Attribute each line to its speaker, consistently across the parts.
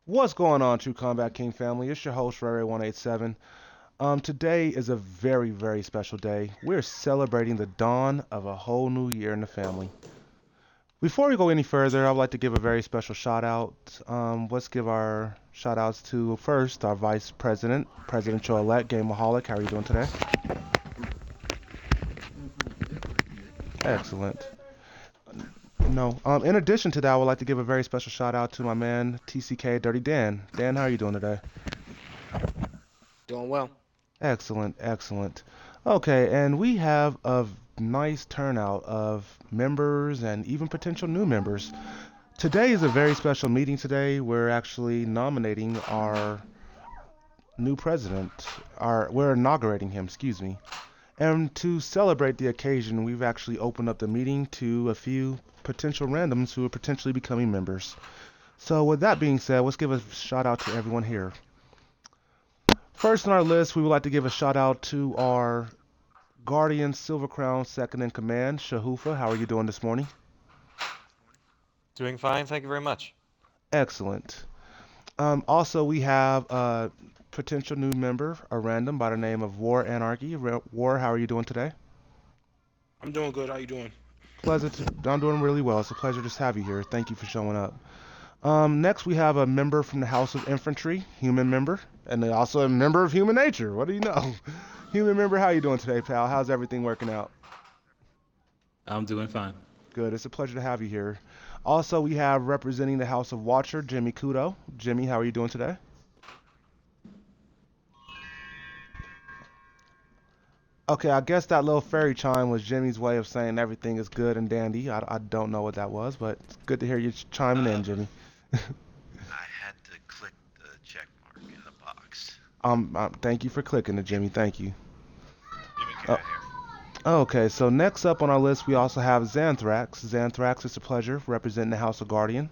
Speaker 1: What's going on, True Combat King family? It's your host, Ray187. Today is a very, very special day. We're celebrating the dawn of a whole new year in the family. Before we go any further, I'd like to give a very special shout out. Let's give our shout outs to first our Vice President, Presidential elect, Gameholic. How are you doing today? Excellent. No. In addition to that, I would like to give a very special shout out to my man TCK Dirty Dan. Dan, how are you doing today?
Speaker 2: Doing well.
Speaker 1: Excellent, excellent. Okay, and we have a nice turnout of members and even potential new members. Today is a very special meeting today. We're actually nominating our new president. We're inaugurating him, excuse me. And to celebrate the occasion, we've actually opened up the meeting to a few potential randoms who are potentially becoming members. So with that being said, let's give a shout out to everyone here. First on our list, we would like to give a shout out to our Guardian Silver Crown second in command, Shahufa. How are you doing this morning?
Speaker 3: Doing fine, thank you very much.
Speaker 1: Excellent. Also, we have a potential new member, a random by the name of War Anarchy. War, how are you doing today?
Speaker 2: I'm doing good. How you doing?
Speaker 1: I'm doing really well. It's a pleasure to have you here. Thank you for showing up. Next, we have a member from the House of Infantry, human member, and then also a member of Human Nature. What do you know? Human member, how you doing today, pal? How's everything working out?
Speaker 4: I'm doing fine.
Speaker 1: Good. It's a pleasure to have you here. Also, we have representing the House of Watcher, Jimmy Kudo. Jimmy, how are you doing today? Okay, I guess that little fairy chime was Jimmy's way of saying everything is good and dandy. I don't know what that was, but it's good to hear you chiming in, Jimmy.
Speaker 5: I had to click the check mark in the box.
Speaker 1: Thank you for clicking it, Jimmy. Thank you.
Speaker 5: Jimmy K
Speaker 1: Uh,
Speaker 5: here.
Speaker 1: okay, so next up on our list, we also have Xanthrax. Xanthrax, it's a pleasure representing the House of Guardian,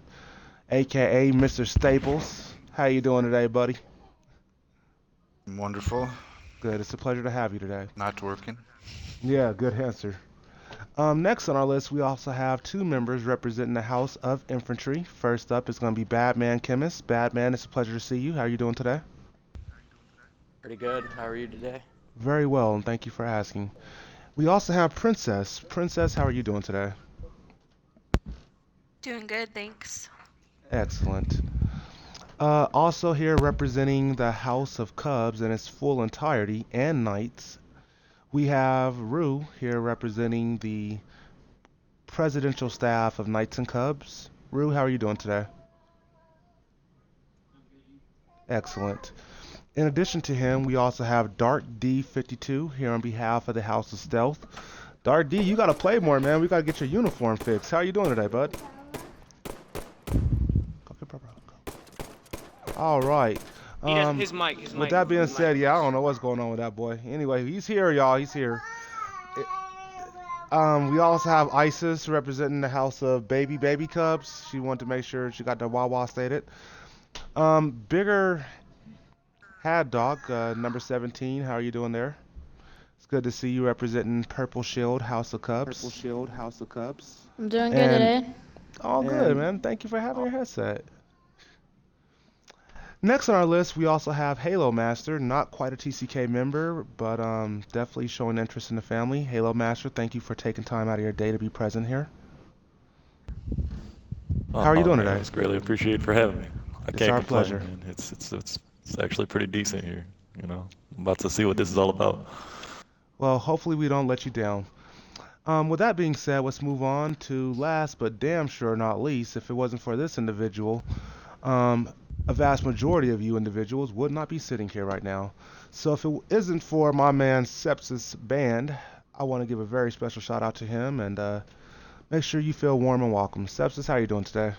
Speaker 1: aka Mr. Staples. How you doing today, buddy?
Speaker 5: Wonderful.
Speaker 1: Good. It's a pleasure to have you today.
Speaker 5: Not working.
Speaker 1: Yeah, good answer. Next on our list, we also have two members representing the House of Infantry. First up is going to be Badman Chemist. Badman, it's a pleasure to see you. How are you doing today?
Speaker 2: Pretty good. How are you today?
Speaker 1: Very well, and thank you for asking. We also have Princess. Princess, how are you doing today?
Speaker 6: Doing good, thanks.
Speaker 1: Excellent. Also here representing the House of Cubs in its full entirety and Knights, we have Rue here representing the presidential staff of Knights and Cubs. Rue, how are you doing today? Excellent. In addition to him, we also have Dark D52 here on behalf of the House of Stealth. Dark D, you gotta play more, man. We gotta get your uniform fixed. How are you doing today, bud? All right.
Speaker 2: He has
Speaker 1: Um,
Speaker 2: his mic. His
Speaker 1: with
Speaker 2: mic.
Speaker 1: that being
Speaker 2: his
Speaker 1: said,
Speaker 2: mic.
Speaker 1: yeah, I don't know what's going on with that boy. Anyway, he's here, y'all. He's here. We also have Isis representing the House of Baby Cubs. She wanted to make sure she got the Wawa stated. Bigger Had Dog, number 17. How are you doing there? It's good to see you representing Purple Shield House of Cubs. Purple Shield House of Cubs.
Speaker 7: I'm doing good
Speaker 1: And
Speaker 7: today.
Speaker 1: all good, man. Thank you for having your headset. Next on our list, we also have Halo Master, not quite a TCK member, but definitely showing interest in the family. Halo Master, thank you for taking time out of your day to be present here. How are you doing
Speaker 3: man,
Speaker 1: today?
Speaker 3: It's greatly appreciated for having me. I
Speaker 1: It's
Speaker 3: can't
Speaker 1: our
Speaker 3: complain,
Speaker 1: pleasure.
Speaker 3: man. It's actually pretty decent here. I'm about to see what this is all about.
Speaker 1: Well, hopefully we don't let you down. With that being said, let's move on to last but damn sure not least. If it wasn't for this individual, um, a vast majority of you individuals would not be sitting here right now. So if it isn't for my man Sepsis Band, I want to give a very special shout out to him and make sure you feel warm and welcome. Sepsis, how are you doing today?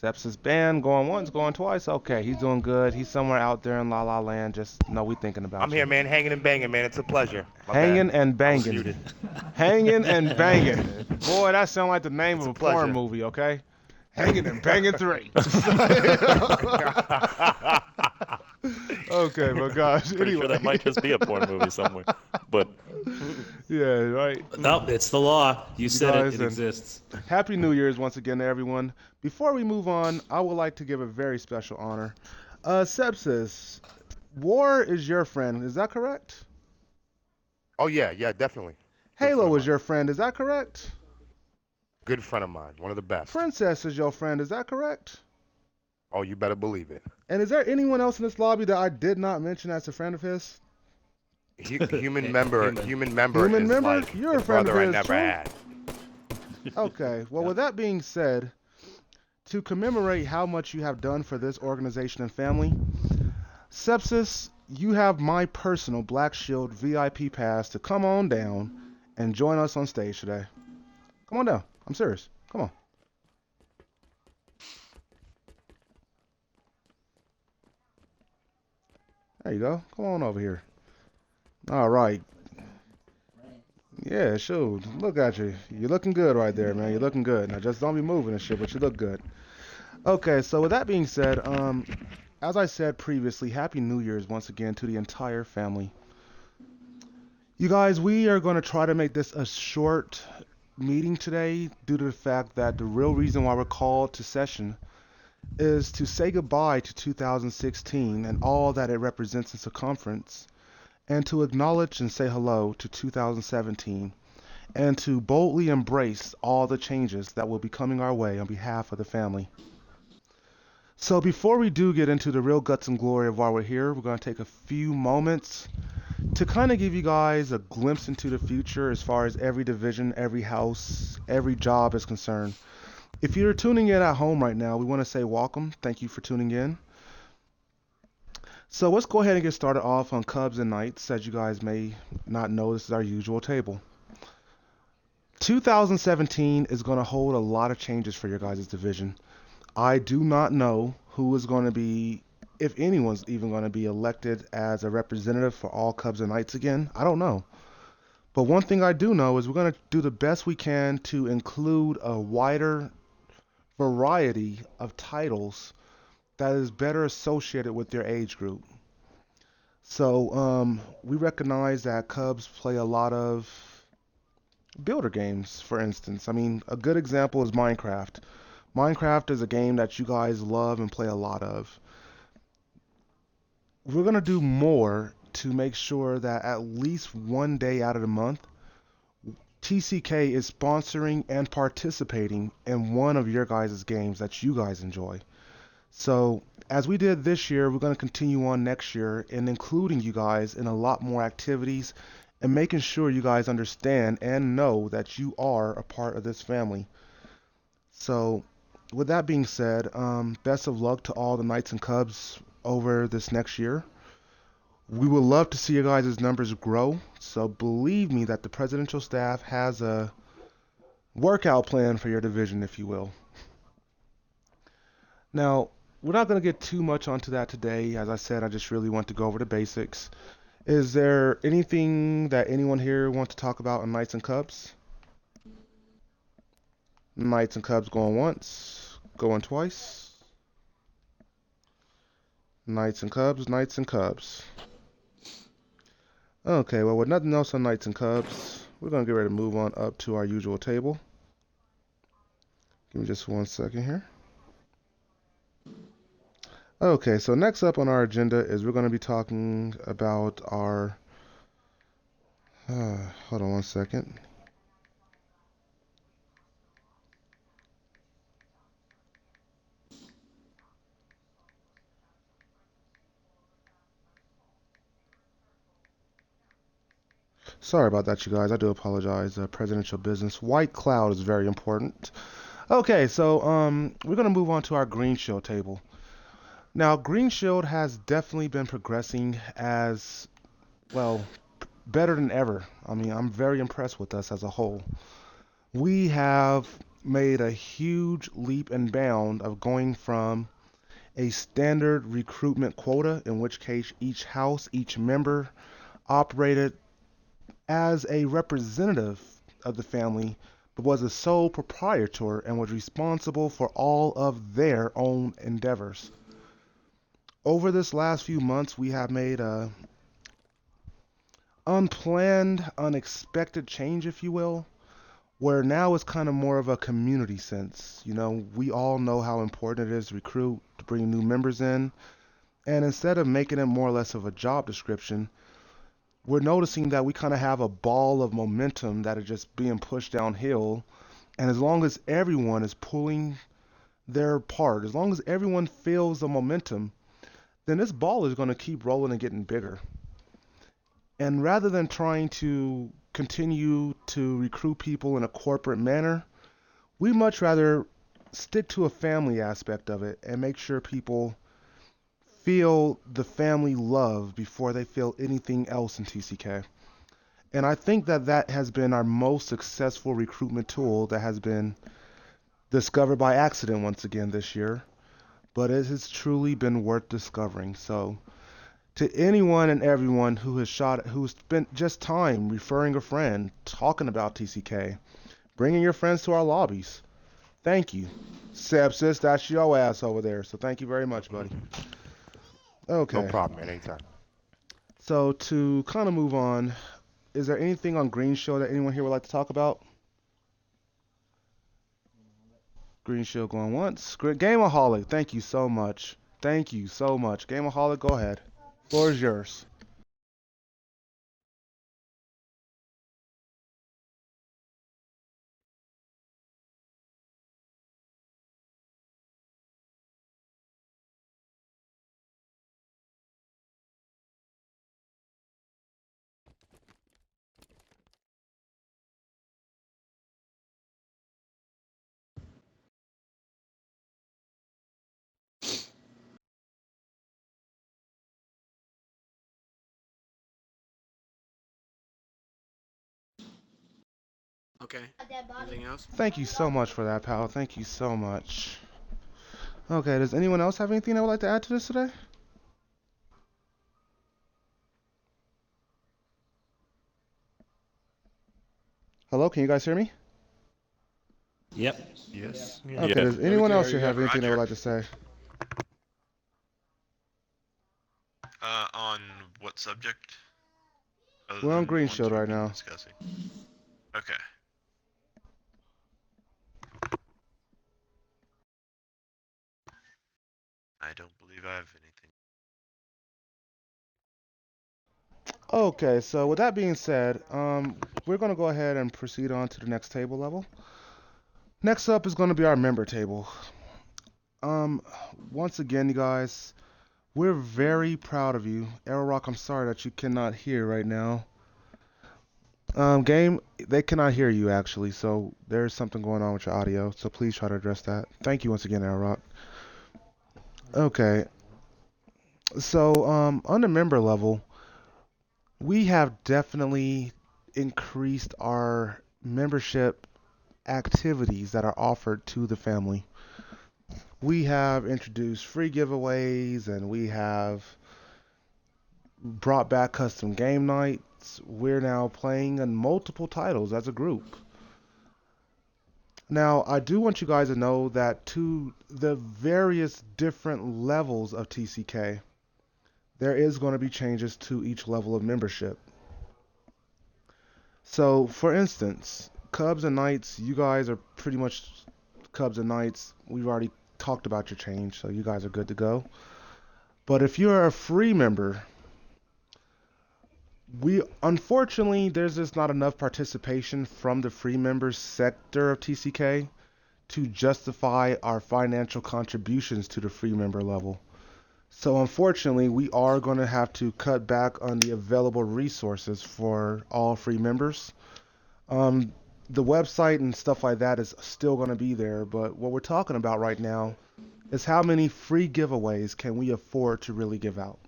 Speaker 1: Sepsis Band going once, going twice. Okay, he's doing good. He's somewhere out there in La La Land. Just know we thinking
Speaker 8: I'm
Speaker 1: about you.
Speaker 8: here, man, hanging and banging, man. It's a pleasure. My bad.
Speaker 1: Hanging and
Speaker 8: I was
Speaker 1: banging.
Speaker 8: muted.
Speaker 1: Hanging and banging. Boy, that sounds like the name
Speaker 8: It's
Speaker 1: of
Speaker 8: a
Speaker 1: a porn
Speaker 8: pleasure.
Speaker 1: movie, okay? Hanging and banging 3. Okay, but gosh,
Speaker 3: Pretty sure
Speaker 1: anyway.
Speaker 3: that might just be a porn movie somewhere. But
Speaker 1: Yeah, right.
Speaker 4: Nope, it's the law. You
Speaker 1: You
Speaker 4: said it.
Speaker 1: guys,
Speaker 4: It
Speaker 1: and
Speaker 4: exists.
Speaker 1: Happy New Year's once again to everyone. Before we move on, I would like to give a very special honor. Sepsis, War is your friend, is that correct?
Speaker 8: Oh yeah, yeah, definitely. Good friend of
Speaker 1: Halo is
Speaker 8: mine.
Speaker 1: your friend, is that correct?
Speaker 8: Good friend of mine. One of the best.
Speaker 1: Princess is your friend, is that correct?
Speaker 8: Oh, you better believe it.
Speaker 1: And is there anyone else in this lobby that I did not mention as a friend of his?
Speaker 8: Human member,
Speaker 4: Human.
Speaker 8: human member
Speaker 1: Human
Speaker 8: is
Speaker 1: member?
Speaker 8: like
Speaker 1: You're
Speaker 8: the
Speaker 1: a friend of
Speaker 8: brother I
Speaker 1: his,
Speaker 8: never
Speaker 1: true?
Speaker 8: had.
Speaker 1: Okay, well,
Speaker 4: Yep.
Speaker 1: with that being said, to commemorate how much you have done for this organization and family, Sepsis, you have my personal Black Shield VIP pass to come on down and join us on stage today. Come on down. I'm serious. Come on. There you go. Come on over here. All right. Yeah, sure. Look at you. You're looking good right there, man. You're looking good. Now just don't be moving and shit, but you look good. Okay, so with that being said, as I said previously, Happy New Year's once again to the entire family. You guys, we are going to try to make this a short meeting today due to the fact that the real reason why we're called to session is to say goodbye to 2016 and all that it represents in circumference, and to acknowledge and say hello to 2017, and to boldly embrace all the changes that will be coming our way on behalf of the family. So before we do get into the real guts and glory of why we're here, we're going to take a few moments to kind of give you guys a glimpse into the future as far as every division, every house, every job is concerned. If you're tuning in at home right now, we want to say welcome. Thank you for tuning in. So let's go ahead and get started off on Cubs and Knights. As you guys may not know, this is our usual table. 2017 is going to hold a lot of changes for your guys' division. I do not know who is going to be, if anyone's even going to be elected as a representative for all Cubs and Knights again. I don't know. But one thing I do know is we're going to do the best we can to include a wider variety of titles that is better associated with their age group. So we recognize that Cubs play a lot of builder games, for instance. I mean, a good example is Minecraft. Minecraft is a game that you guys love and play a lot of. We're going to do more to make sure that at least one day out of the month, TCK is sponsoring and participating in one of your guys' games that you guys enjoy. So, as we did this year, we're going to continue on next year and including you guys in a lot more activities and making sure you guys understand and know that you are a part of this family. So, with that being said, best of luck to all the Knights and Cubs over this next year. We would love to see your guys' numbers grow. So believe me that the presidential staff has a workout plan for your division, if you will. Now, we're not going to get too much onto that today. As I said, I just really want to go over the basics. Is there anything that anyone here wants to talk about on Knights and Cubs? Knights and Cubs going once, going twice. Knights and Cubs, Knights and Cubs. Okay, well, with nothing else on Knights and Cubs, we're going to get ready to move on up to our usual table. Give me just 1 second here. Okay, so next up on our agenda is we're going to be talking about our... hold on 1 second. Sorry about that, you guys. I do apologize. Presidential business. White cloud is very important. Okay, so we're going to move on to our Green Shield table. Now, Green Shield has definitely been progressing as, well, better than ever. I mean, I'm very impressed with us as a whole. We have made a huge leap and bound of going from a standard recruitment quota, in which case each house, each member operated as a representative of the family, but was a sole proprietor and was responsible for all of their own endeavors. Over this last few months, we have made unplanned, unexpected change, if you will, where now it's kind of more of a community sense. You know, we all know how important it is to recruit, to bring new members in, and instead of making it more or less of a job description, we're noticing that we kind of have a ball of momentum that is just being pushed downhill. And as long as everyone is pulling their part, as long as everyone feels the momentum, then this ball is going to keep rolling and getting bigger. And rather than trying to continue to recruit people in a corporate manner, we much rather stick to a family aspect of it and make sure people feel the family love before they feel anything else in TCK. And I think that that has been our most successful recruitment tool that has been discovered by accident once again this year, but it has truly been worth discovering. So, to anyone and everyone who's spent just time referring a friend, talking about TCK, bringing your friends to our lobbies, thank you. Sepsis, that's your ass over there. So thank you very much, buddy.
Speaker 8: No
Speaker 1: Okay.
Speaker 8: problem, man. Anytime.
Speaker 1: So to kind of move on, is there anything on Green Show that anyone here would like to talk about? Green Show going once. Gameaholic, thank you so much. Thank you so much. Gameaholic, go ahead. Floor is yours.
Speaker 6: Okay. Anything else?
Speaker 1: Thank you so much for that, pal. Thank you so much. Okay, does anyone else have anything they would like to add to this today? Hello, can you guys hear me?
Speaker 4: Yep.
Speaker 8: Yes. Yeah.
Speaker 1: Okay,
Speaker 3: Yeah.
Speaker 1: does
Speaker 2: Yeah, we
Speaker 1: anyone
Speaker 2: can
Speaker 1: else
Speaker 2: hear
Speaker 1: here
Speaker 2: you.
Speaker 1: have anything they would
Speaker 5: Roger.
Speaker 1: like to say?
Speaker 5: On what subject? Other
Speaker 1: We're on
Speaker 5: than
Speaker 1: Green
Speaker 5: ones
Speaker 1: Shield
Speaker 5: we've
Speaker 1: right
Speaker 5: been
Speaker 1: now.
Speaker 5: discussing. Okay. I don't believe I have anything.
Speaker 1: Okay, so with that being said, we're going to go ahead and proceed on to the next table level. Next up is going to be our member table. Um, Once again, you guys, we're very proud of you. Arrow Rock, I'm sorry that you cannot hear right now. Game, they cannot hear you actually, so there's something going on with your audio, so please try to address that. Thank you once again, Arrow Rock. Okay, so on the member level, we have definitely increased our membership activities that are offered to the family. We have introduced free giveaways and we have brought back custom game nights. We're now playing in multiple titles as a group. Now, I do want you guys to know that to the various different levels of TCK, there is going to be changes to each level of membership. So, for instance, Cubs and Knights, you guys are pretty much Cubs and Knights. We've already talked about your change, so you guys are good to go. But if you're a free member, we unfortunately there's just not enough participation from the free members sector of TCK to justify our financial contributions to the free member level. So unfortunately, we are going to have to cut back on the available resources for all free members. Um, the website and stuff like that is still going to be there, but what we're talking about right now is how many free giveaways can we afford to really give out.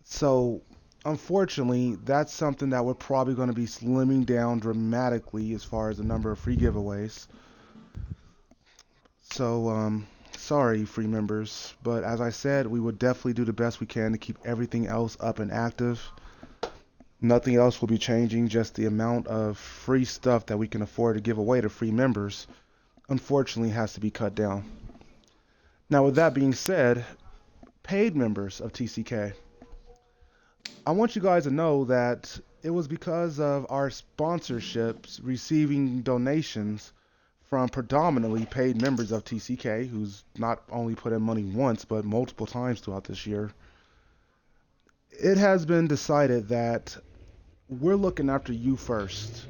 Speaker 1: So, unfortunately, that's something that we're probably going to be slimming down dramatically as far as the number of free giveaways. So, sorry, free members, but as I said, we will definitely do the best we can to keep everything else up and active. Nothing else will be changing, just the amount of free stuff that we can afford to give away to free members, unfortunately, has to be cut down. Now, with that being said, paid members of TCK. I want you guys to know that it was because of our sponsorships receiving donations from predominantly paid members of TCK, who's not only put in money once, but multiple times throughout this year. It has been decided that we're looking after you first.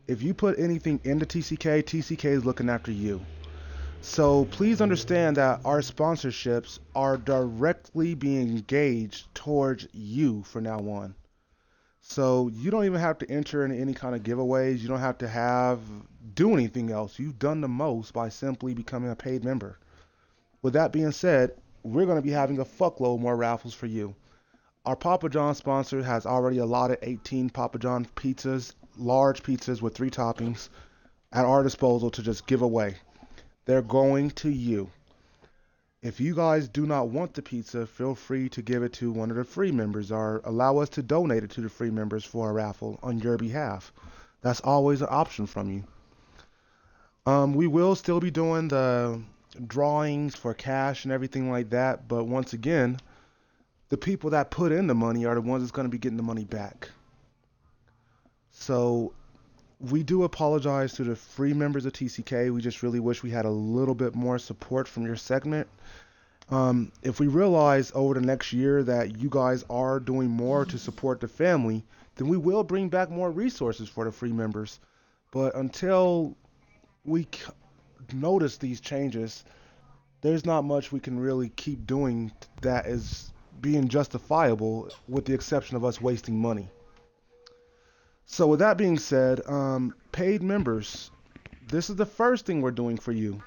Speaker 1: If you put anything into TCK, TCK is looking after you. So please understand that our sponsorships are directly being engaged towards you from now on. So you don't even have to enter in any kind of giveaways. You don't have to do anything else. You've done the most by simply becoming a paid member. With that being said, we're going to be having a fuckload more raffles for you. Our Papa John sponsor has already allotted 18 Papa John pizzas, large pizzas with 3 toppings, at our disposal to just give away. They're going to you. If you guys do not want the pizza, feel free to give it to one of the free members or allow us to donate it to the free members for a raffle on your behalf. That's always an option from you. We will still be doing the drawings for cash and everything like that, but once again, the people that put in the money are the ones that's going to be getting the money back. So we do apologize to the free members of TCK. We just really wish we had a little bit more support from your segment. If we realize over the next year that you guys are doing more to support the family, then we will bring back more resources for the free members. But until we notice these changes, there's not much we can really keep doing that is being justifiable, with the exception of us wasting money. So, with that being said, paid members, this is the first thing we're doing for you.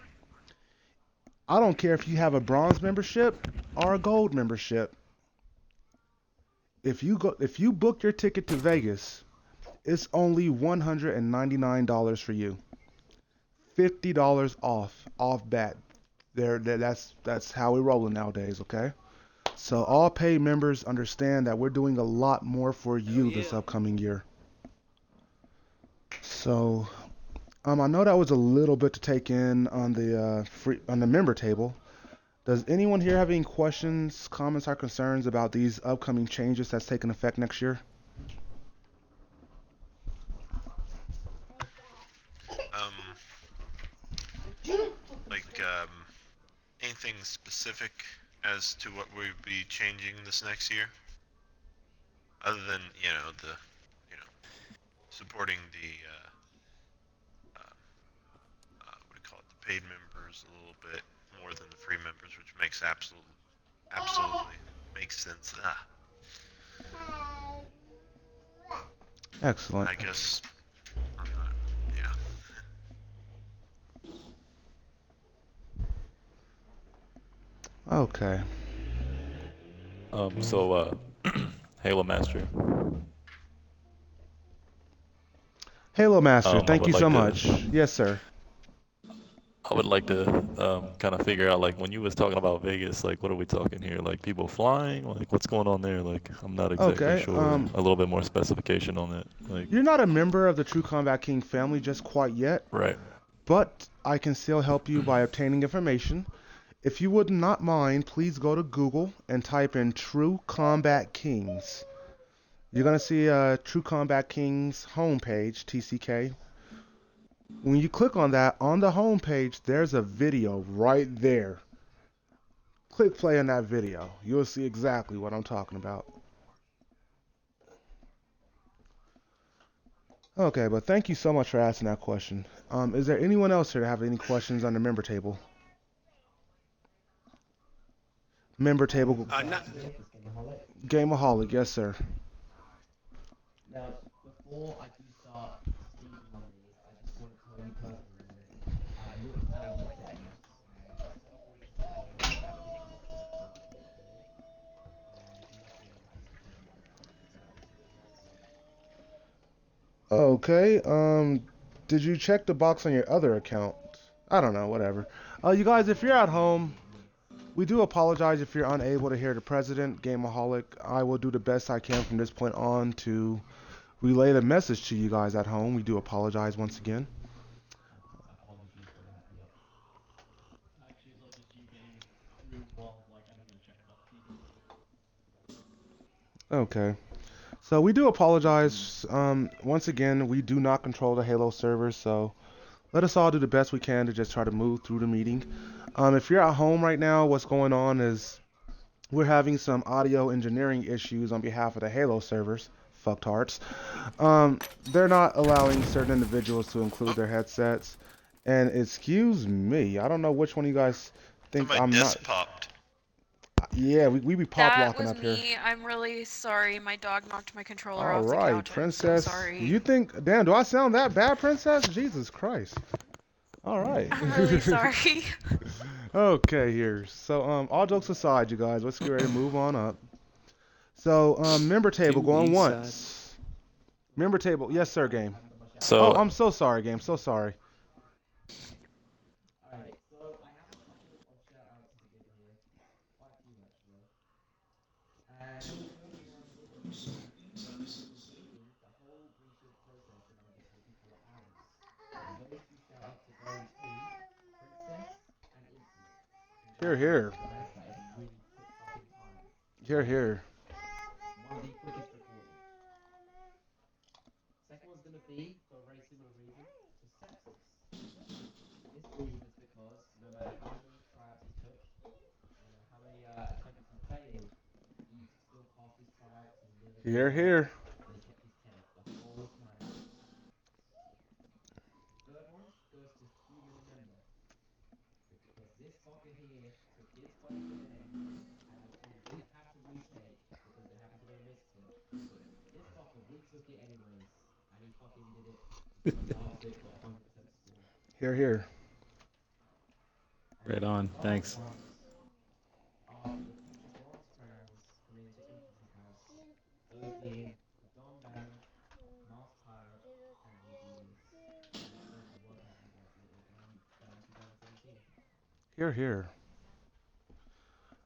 Speaker 1: I don't care if you have a bronze membership or a gold membership. If you book your ticket to Vegas, it's only $199 for you. $50 off bat. That's how we're rolling nowadays, okay? So all paid members understand that we're doing a lot more for
Speaker 6: Hell
Speaker 1: you
Speaker 6: yeah.
Speaker 1: this upcoming year. So I know that was a little bit to take in on the member table. Does anyone here have any questions, comments, or concerns about these upcoming changes that's taking effect next year?
Speaker 5: Um, like, anything specific as to what we'd be changing this next year? Other than, you know, supporting the, what do you call it, the paid members a little bit more than the free members, which makes absolutely makes sense.
Speaker 1: Excellent.
Speaker 5: I guess I'm not, yeah.
Speaker 1: Okay.
Speaker 3: Halo Master.
Speaker 1: Halo Master,
Speaker 3: I
Speaker 1: thank
Speaker 3: would
Speaker 1: you so
Speaker 3: like to
Speaker 1: much. Yes, sir.
Speaker 3: kind of figure out like when you was talking about Vegas, like what are we talking here? Like people flying? Like what's going on there? Like I'm not exactly
Speaker 1: Okay.
Speaker 3: sure. A little bit more specification on it. Like
Speaker 1: You're not a member of the True Combat King family just quite yet,
Speaker 3: right.
Speaker 1: but I can still help you by obtaining information. If you would not mind, please go to Google and type in True Combat Kings. You're going to see True Combat Kings homepage, TCK. When you click on that, on the homepage, there's a video right there. Click play on that video. You'll see exactly what I'm talking about. Okay, but thank you so much for asking that question. Is there anyone else here that have any questions on the member table? Member table,
Speaker 6: Not.
Speaker 1: Gameaholic, yes sir. Okay, did you check the box on your other account? I don't know, whatever. You guys, if you're at home, we do apologize if you're unable to hear the president, Gameaholic. I will do the best I can from this point on to relay the message to you guys at home. We do apologize once again. Okay. So we do apologize. Once again, we do not control the Halo servers, so let us all do the best we can to just try to move through the meeting. If you're at home right now, what's going on is we're having some audio engineering issues on behalf of the Halo servers. Fucktards. They're not allowing certain individuals to include
Speaker 5: Oh,
Speaker 1: their headsets. And excuse me, I don't know which one of you guys
Speaker 5: thought
Speaker 1: think
Speaker 5: my
Speaker 1: I'm not.
Speaker 5: desk popped.
Speaker 1: Yeah, we be pop
Speaker 7: That
Speaker 1: locking
Speaker 7: was
Speaker 1: up here.
Speaker 7: me. I'm really sorry. My dog knocked my controller
Speaker 1: All
Speaker 7: off the
Speaker 1: right,
Speaker 7: couch. I'm so
Speaker 1: Princess.
Speaker 7: sorry.
Speaker 1: You think, damn, do I sound that bad, Princess? Jesus Christ. All right.
Speaker 7: I'm really sorry.
Speaker 1: Okay, here. So, all jokes aside, you guys, let's get ready to move on up. So, member table
Speaker 4: Two
Speaker 1: going
Speaker 4: east side.
Speaker 1: once. Member table, yes, sir, game. Oh,
Speaker 3: So
Speaker 1: I'm so sorry, game. So sorry. Here, here. Here, here. Here, here. Here, here.
Speaker 4: Right on. Thanks.
Speaker 1: Here, here.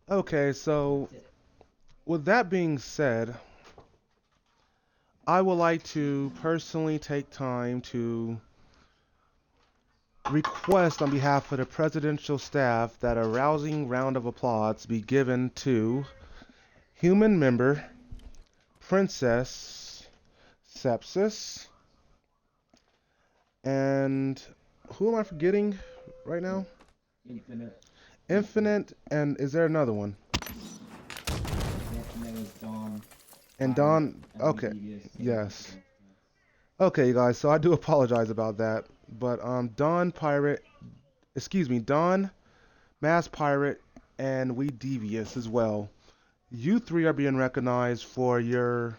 Speaker 1: Okay, so with that being said, I would like to personally take time to request on behalf of the presidential staff that a rousing round of applause be given to human member Princess Sepsis and who am I forgetting right now? Infinite, and is there another one? And Don, okay, yes. Okay, you guys, so I do apologize about that. But Don Pirate, excuse me, Don Mass Pirate, and We Devious as well. You three are being recognized for your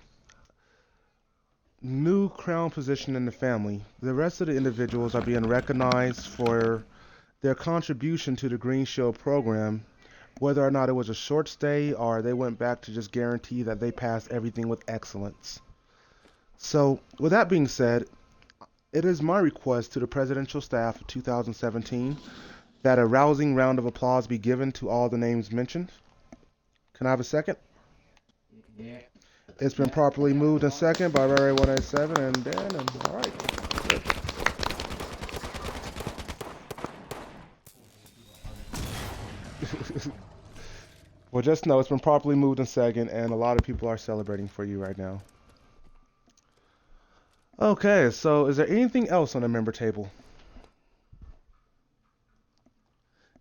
Speaker 1: new crown position in the family. The rest of the individuals are being recognized for their contribution to the Green Shield program, whether or not it was a short stay or they went back to just guarantee that they passed everything with excellence. So, with that being said, it is my request to the presidential staff of 2017 that a rousing round of applause be given to all the names mentioned. Can I have a second? It's been properly moved and second by Ray 187 and Dan, and all right. Good. Well, just know it's been properly moved and second, and a lot of people are celebrating for you right now. Okay, so is there anything else on the member table?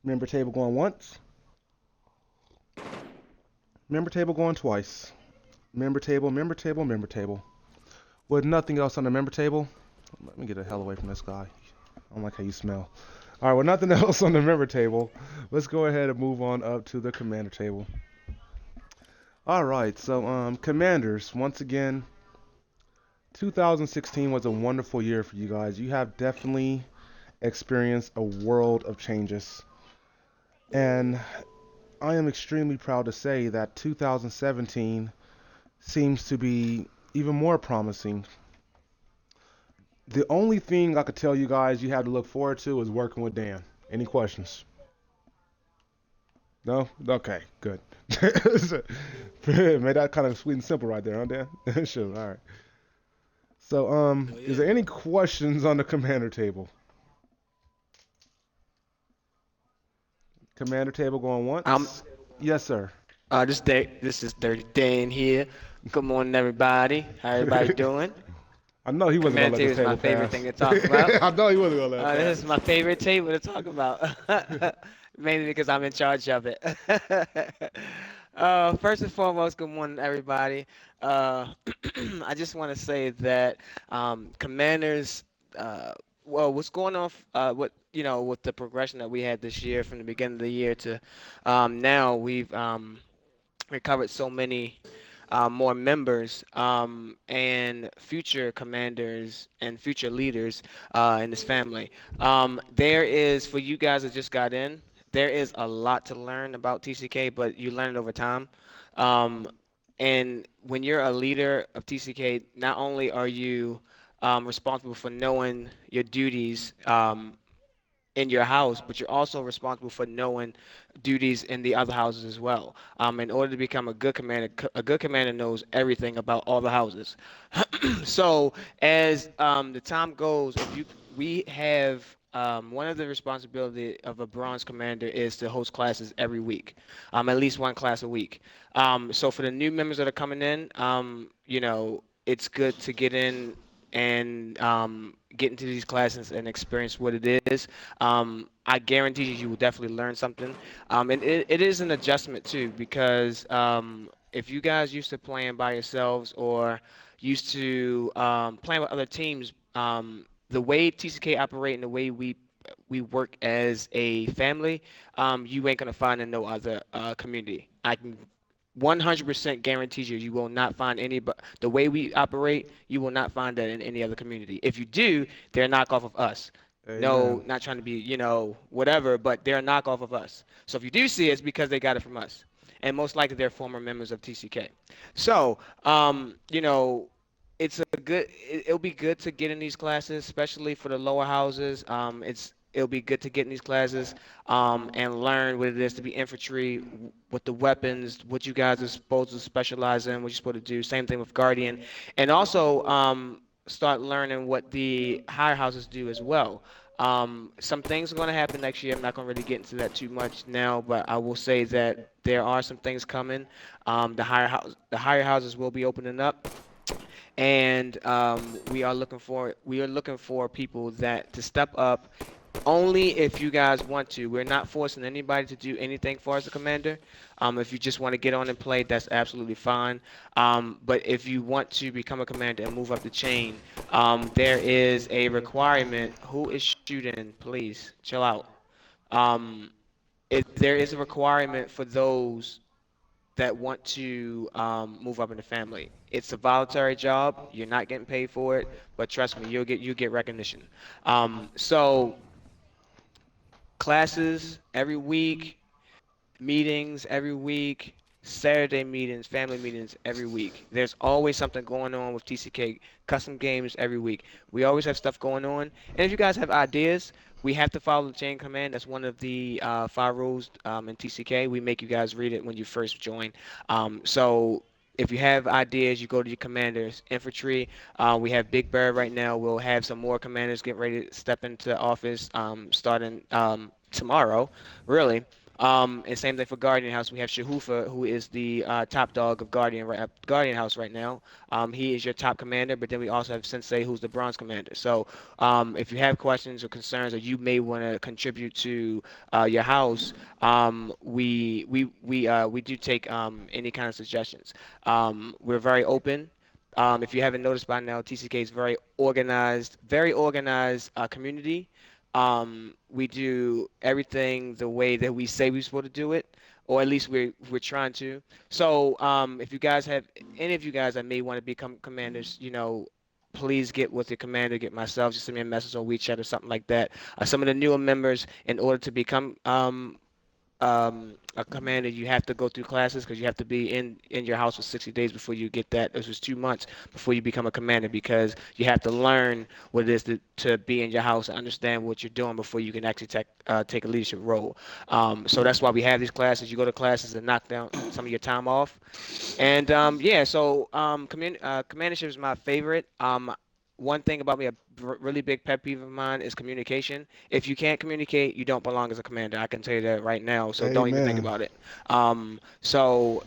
Speaker 1: Member table going once. Member table going twice. Member table, member table, member table. With nothing else on the member table, let me get the hell away from this guy. I don't like how you smell. All right, with nothing else on the member table, let's go ahead and move on up to the commander table. All right, so commanders, once again, 2016 was a wonderful year for you guys. You have definitely experienced a world of changes. And I am extremely proud to say that 2017 seems to be even more promising. The only thing I could tell you guys you have to look forward to is working with Dan. Any questions? No? Okay, good. Made that kind of sweet and simple right there, huh, Dan? Sure, all right. So,
Speaker 6: Hell
Speaker 1: is
Speaker 6: yeah.
Speaker 1: there any questions on the commander table? Commander table going
Speaker 6: Um,
Speaker 1: once? Yes, sir.
Speaker 6: This is Dirty Dan here. Good morning, everybody. How everybody doing?
Speaker 1: I know he wasn't gonna
Speaker 6: Command
Speaker 1: let this
Speaker 6: table is my
Speaker 1: table
Speaker 6: favorite thing
Speaker 1: pass.
Speaker 6: to talk about.
Speaker 1: I know he wasn't gonna let it
Speaker 6: This is
Speaker 1: pass.
Speaker 6: my favorite table to talk about, mainly because I'm in charge of it. First and foremost, good morning, everybody. Uh, I just want to say that Commanders. Uh, well, what's going on? What with the progression that we had this year from the beginning of the year to now, we've recovered so many more members and future commanders and future leaders in this family. There is, for you guys that just got in, there is a lot to learn about TCK, but you learn it over time. Um, and when you're a leader of TCK, not only are you responsible for knowing your duties in your house, but you're also responsible for knowing duties in the other houses as well. In order to become a good commander, a good commander knows everything about all the houses. So as the time goes, if you we have one of the responsibility of a bronze commander is to host classes every week, at least one class a week. So for the new members that are coming in, it's good to get in and get into these classes and experience what it is. I guarantee you, you will definitely learn something. And it is an adjustment too, because if you guys used to playing by yourselves or used to playing with other teams, the way TCK operate and the way we work as a family, you ain't gonna find in no other community. I can 100% guarantee you, you will not find any, but the way we operate, you will not find that in any other community. If you do, they're a knockoff of us. No,
Speaker 1: Amen.
Speaker 6: not trying to be, whatever, but they're a knockoff of us. So if you do see it, it's because they got it from us. And most likely they're former members of TCK. So, it's a good, it'll be good to get in these classes, especially for the lower houses. It'll be good to get in these classes and learn what it is to be infantry, what the weapons, what you guys are supposed to specialize in, what you're supposed to do. Same thing with Guardian, and also start learning what the higher houses do as well. Some things are going to happen next year. I'm not going to really get into that too much now, but I will say that there are some things coming. The higher houses will be opening up, and we are looking for people that to step up only if you guys want to. We're not forcing anybody to do anything for us, a commander. If you just want to get on and play, that's absolutely fine. But if you want to become a commander and move up the chain, there is a requirement. Who is shooting? Please chill out. Um, there is a requirement for those that want to move up in the family. It's a voluntary job. You're not getting paid for it, but trust me, you get recognition. So classes every week, meetings every week, Saturday meetings, family meetings every week. There's always something going on with TCK, custom games every week. We always have stuff going on. And if you guys have ideas, we have to follow the chain command. That's one of the 5 rules in TCK. We make you guys read it when you first join. So if you have ideas, you go to your commanders. Infantry, we have Big Bird right now. We'll have some more commanders getting ready to step into office starting tomorrow, really. And same thing for Guardian House. We have Shahufa, who is the top dog of Guardian House right now. He is your top commander, but then we also have Sensei, who's the bronze commander. So if you have questions or concerns, or you may want to contribute to your house, we do take any kind of suggestions. We're very open. If you haven't noticed by now, TCK is very organized community. We do everything the way that we say we're supposed to do it, or at least we're trying to. So, if you guys have any of you guys that may want to become commanders, please get with your commander, get myself, just send me a message on WeChat or something like that. Some of the newer members, in order to become a commander, you have to go through classes because you have to be in your house for 60 days before you get that. This was 2 months before you become a commander because you have to learn what it is to be in your house and understand what you're doing before you can actually take a leadership role. So that's why we have these classes. You go to classes and knock down some of your time off. And yeah, so commandership is my favorite. one thing about me, a really big pet peeve of mine is communication. If you can't communicate, you don't belong as a commander. I can tell you that right now. So don't even think
Speaker 1: Amen.
Speaker 6: about it. So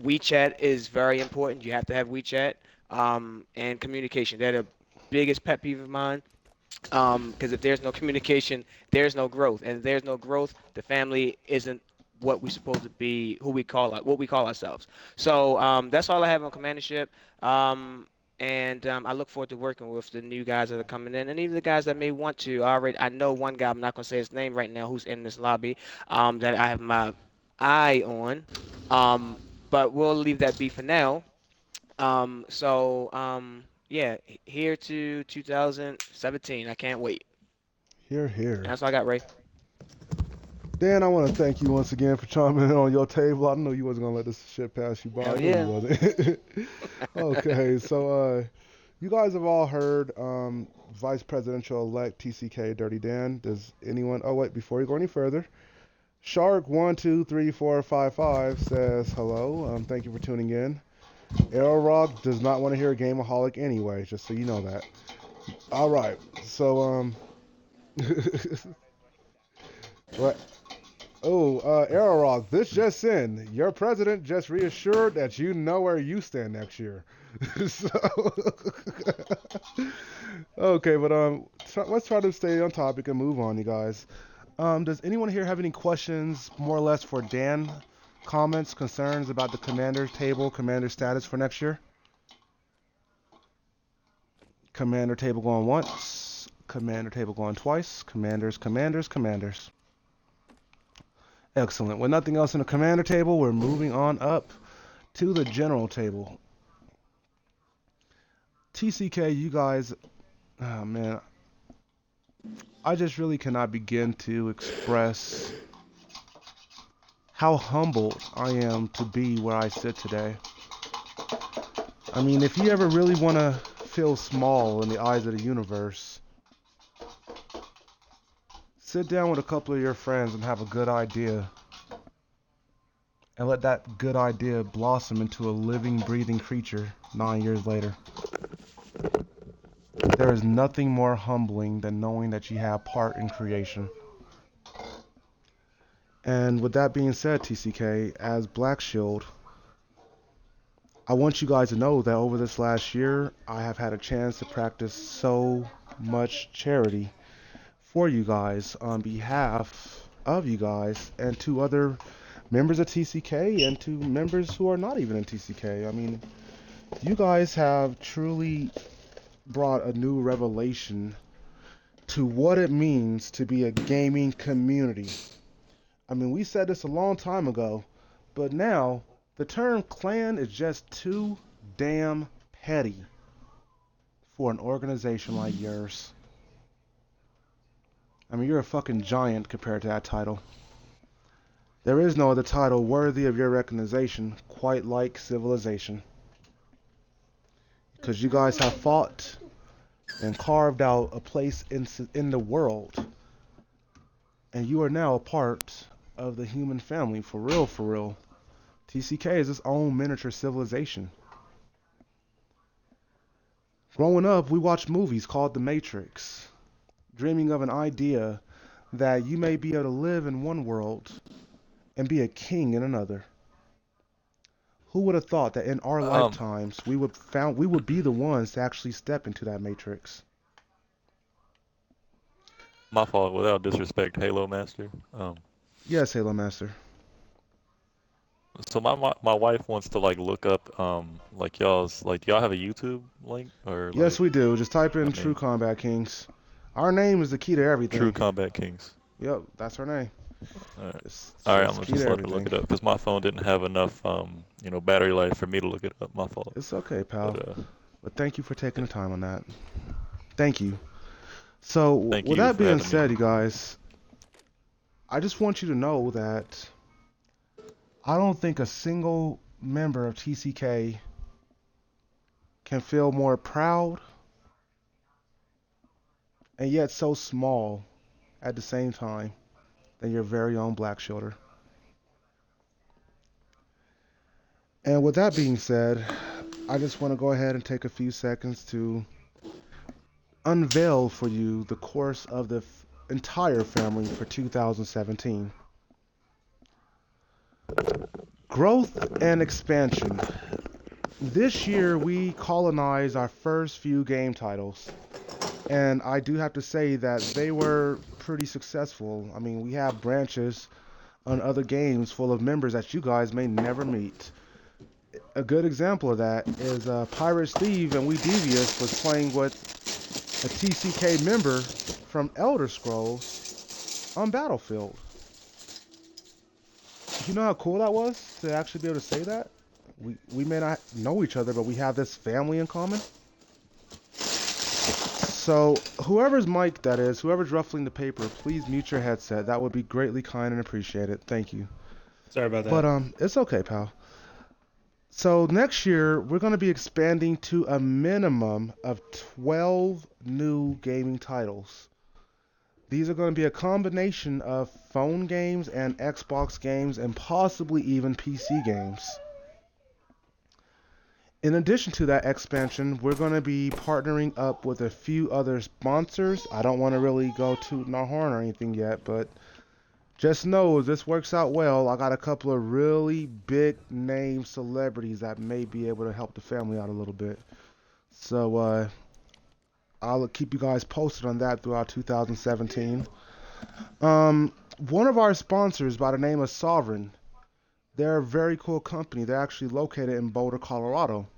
Speaker 6: WeChat is very important. You have to have WeChat. And communication. They're the biggest pet peeve of mine. Because if there's no communication, there's no growth, and if there's no growth, the family isn't what we supposed to be, who we call what we call ourselves. So that's all I have on commandership. And I look forward to working with the new guys that are coming in, and even the guys that may want to. I know one guy. I'm not gonna say his name right now, who's in this lobby, that I have my eye on. Um, but we'll leave that be for now. Yeah, here to 2017. I can't wait.
Speaker 1: Here,
Speaker 6: And
Speaker 1: here.
Speaker 6: that's all I got, Ray.
Speaker 1: Dan, I want to thank you once again for chiming in on your table. I know you wasn't gonna let this shit pass you by. I
Speaker 6: Hell
Speaker 1: know you
Speaker 6: yeah.
Speaker 1: wasn't. Okay, so you guys have all heard Vice Presidential-elect TCK Dirty Dan. Does anyone? Oh wait, before you go any further, Shark 1 2 3 4 5 5 says hello. Thank you for tuning in. Arrow Rock does not want to hear a gameaholic anyway, just so you know that. All right, so what? Oh, Arrow Rock, this just in. Your president just reassured that you know where you stand next year. So, okay, but let's try to stay on topic and move on, you guys. Does anyone here have any questions, more or less, for Dan? Comments, concerns about the commander table, commander status for next year? Commander table going once, commander table going twice, commanders, commanders, commanders. Excellent. With nothing else in the commander table, we're moving on up to the general table. TCK, you guys, oh man, I just really cannot begin to express how humbled I am to be where I sit today. I mean, if you ever really want to feel small in the eyes of the universe, sit down with a couple of your friends and have a good idea. And let that good idea blossom into a living, breathing creature 9 years later. There is nothing more humbling than knowing that you have part in creation. And with that being said, TCK, as Black Shield, I want you guys to know that over this last year, I have had a chance to practice so much charity for you guys on behalf of you guys and to other members of TCK and to members who are not even in TCK. I mean, you guys have truly brought a new revelation to what it means to be a gaming community. I mean, we said this a long time ago, but now the term clan is just too damn petty for an organization like yours. I mean, you're a fucking giant compared to that title. There is no other title worthy of your recognition, quite like civilization. Because you guys have fought and carved out a place in the world. And you are now a part of the human family, for real, for real. TCK is its own miniature civilization. Growing up, we watched movies called The Matrix, dreaming of an idea that you may be able to live in one world and be a king in another. Who would have thought that in our
Speaker 3: Um,
Speaker 1: lifetimes we would be the ones to actually step into that matrix?
Speaker 3: my fault. Without disrespect, Halo Master.
Speaker 1: Yes, Halo Master.
Speaker 3: So my wife wants to like look up like y'all's like do y'all have a YouTube link or
Speaker 1: Yes,
Speaker 3: like
Speaker 1: we do. Just type
Speaker 3: I
Speaker 1: in True
Speaker 3: mean
Speaker 1: Combat Kings. Our name is the key to
Speaker 3: True
Speaker 1: everything.
Speaker 3: Combat Kings.
Speaker 1: Yep, that's our name.
Speaker 3: All right.
Speaker 1: It's,
Speaker 3: All right, I'm
Speaker 1: it's
Speaker 3: gonna
Speaker 1: key to
Speaker 3: just let her look
Speaker 1: everything.
Speaker 3: it up because my phone didn't have enough battery life for me to look it up. My fault.
Speaker 1: It's okay, pal.
Speaker 3: But
Speaker 1: But thank you for taking
Speaker 3: yeah.
Speaker 1: the time on that. Thank you. So,
Speaker 3: Thank
Speaker 1: with
Speaker 3: you
Speaker 1: that
Speaker 3: for
Speaker 1: being
Speaker 3: having me.
Speaker 1: said, you guys, I just want you to know that I don't think a single member of TCK can feel more proud and yet so small at the same time than your very own Black Shoulder. And with that being said, I just want to go ahead and take a few seconds to unveil for you the course of the entire family for 2017. Growth and expansion. This year we colonized our first few game titles, and I do have to say that they were pretty successful. I mean, we have branches on other games full of members that you guys may never meet. A good example of that is Pirate Steve and We Devious was playing with a TCK member from Elder Scrolls on Battlefield. You know how cool that was to actually be able to say that? We may not know each other, but we have this family in common. So whoever's mic that is, whoever's ruffling the paper, please mute your headset. That would be greatly kind and appreciated. Thank you.
Speaker 4: Sorry about that.
Speaker 1: But it's okay, pal. So next year we're going to be expanding to a minimum of 12 new gaming titles. These are going to be a combination of phone games and Xbox games and possibly even PC games. In addition to that expansion, we're going to be partnering up with a few other sponsors. I don't want to really go tooting our horn or anything yet, but just know if this works out well, I got a couple of really big name celebrities that may be able to help the family out a little bit. So I'll keep you guys posted on that throughout 2017. One of our sponsors by the name of Sovereign, they're a very cool company. They're actually located in Boulder, Colorado.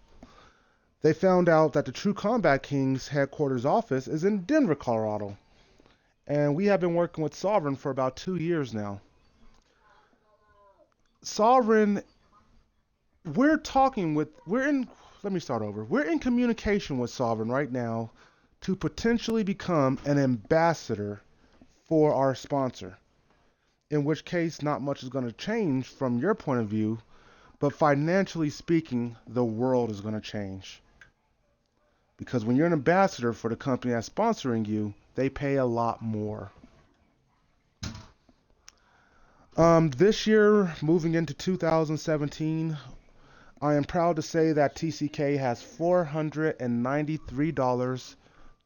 Speaker 1: They found out that the True Combat Kings headquarters office is in Denver, Colorado. And we have been working with Sovereign for about 2 years now. Sovereign, we're in communication with Sovereign right now to potentially become an ambassador for our sponsor. In which case, not much is going to change from your point of view, but financially speaking, the world is going to change. Because when you're an ambassador for the company that's sponsoring you, they pay a lot more. This year, moving into 2017, I am proud to say that TCK has $493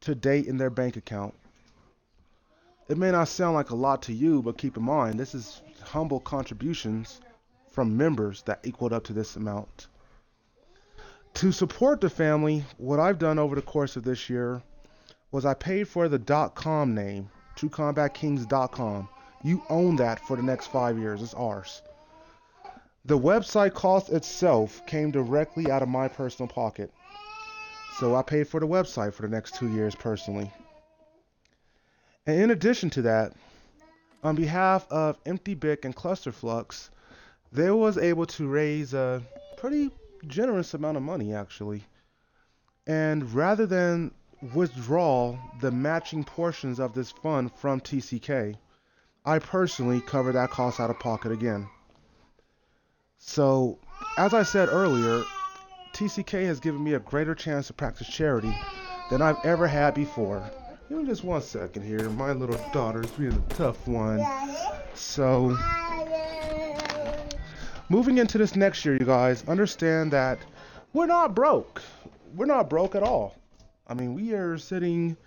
Speaker 1: to date in their bank account. It may not sound like a lot to you, but keep in mind, this is humble contributions from members that equaled up to this amount. To support the family, what I've done over the course of this year was I paid for the .com name, TrueCombatKings.com. You own that for the next 5 years. It's ours. The website cost itself came directly out of my personal pocket. So I paid for the website for the next 2 years personally. And in addition to that, on behalf of Empty Bick and Clusterflux, they was able to raise a pretty generous amount of money actually. And rather than withdraw the matching portions of this fund from TCK, I personally cover that cost out of pocket again. So, as I said earlier, TCK has given me a greater chance to practice charity than I've ever had before. Give me just 1 second here. My little daughter's being a tough one. So, moving into this next year, you guys, understand that we're not broke. We're not broke at all. I mean, we are sitting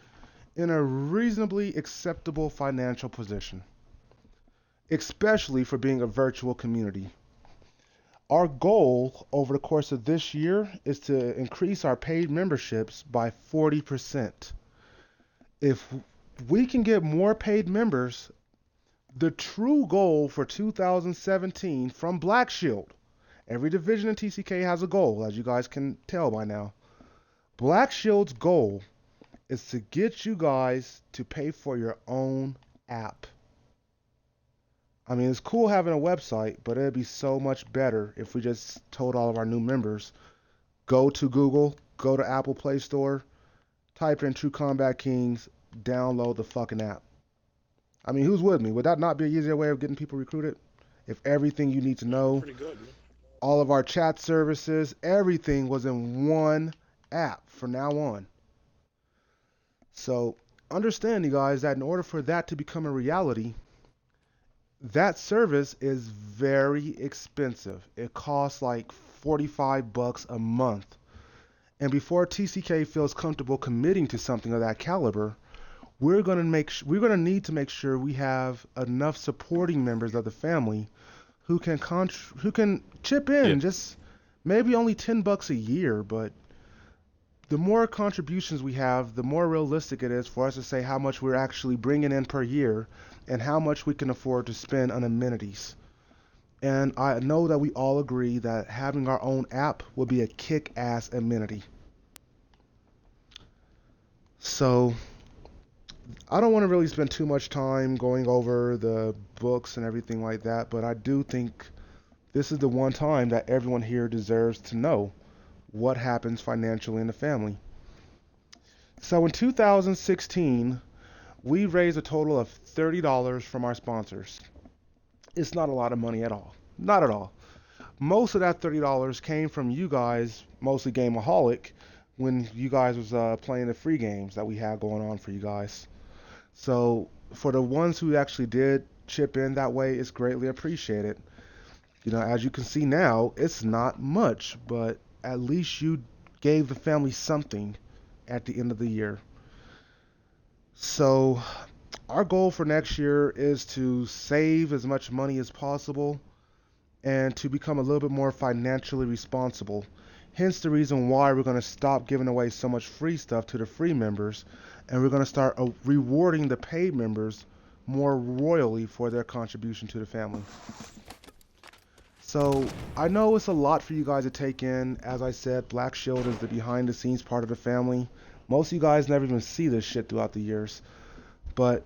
Speaker 1: in a reasonably acceptable financial position, especially for being a virtual community. Our goal over the course of this year is to increase our paid memberships by 40%. If we can get more paid members, the true goal for 2017 from Black Shield, every division in TCK has a goal, as you guys can tell by now. Black Shield's goal is to get you guys to pay for your own app. I mean, it's cool having a website, but it'd be so much better if we just told all of our new members, go to Google, go to Apple Play Store, type in True Combat Kings, download the fucking app. I mean, who's with me? Would that not be an easier way of getting people recruited? If everything you need to know,
Speaker 2: Pretty good, man.
Speaker 1: all of our chat services, everything was in one app from now on. So understand, you guys, that in order for that to become a reality, that service is very expensive. It costs like $45 a month. And before TCK feels comfortable committing to something of that caliber, we're going to need to make sure we have enough supporting members of the family who can chip
Speaker 3: Yeah.
Speaker 1: in just maybe only $10 a year, but the more contributions we have, the more realistic it is for us to say how much we're actually bringing in per year and how much we can afford to spend on amenities. And I know that we all agree that having our own app will be a kick-ass amenity. So I don't want to really spend too much time going over the books and everything like that, but I do think this is the one time that everyone here deserves to know what happens financially in the family. So in 2016, we raised a total of $30 from our sponsors. It's not a lot of money at all. Not at all. Most of that $30 came from you guys, mostly Gameaholic, when you guys was playing the free games that we had going on for you guys. So for the ones who actually did chip in that way, it's greatly appreciated. You know, as you can see now, it's not much, but at least you gave the family something at the end of the year. So our goal for next year is to save as much money as possible and to become a little bit more financially responsible. Hence the reason why we're going to stop giving away so much free stuff to the free members and we're going to start rewarding the paid members more royally for their contribution to the family. So I know it's a lot for you guys to take in. As I said, Black Shield is the behind the scenes part of the family. Most of you guys never even see this shit throughout the years. But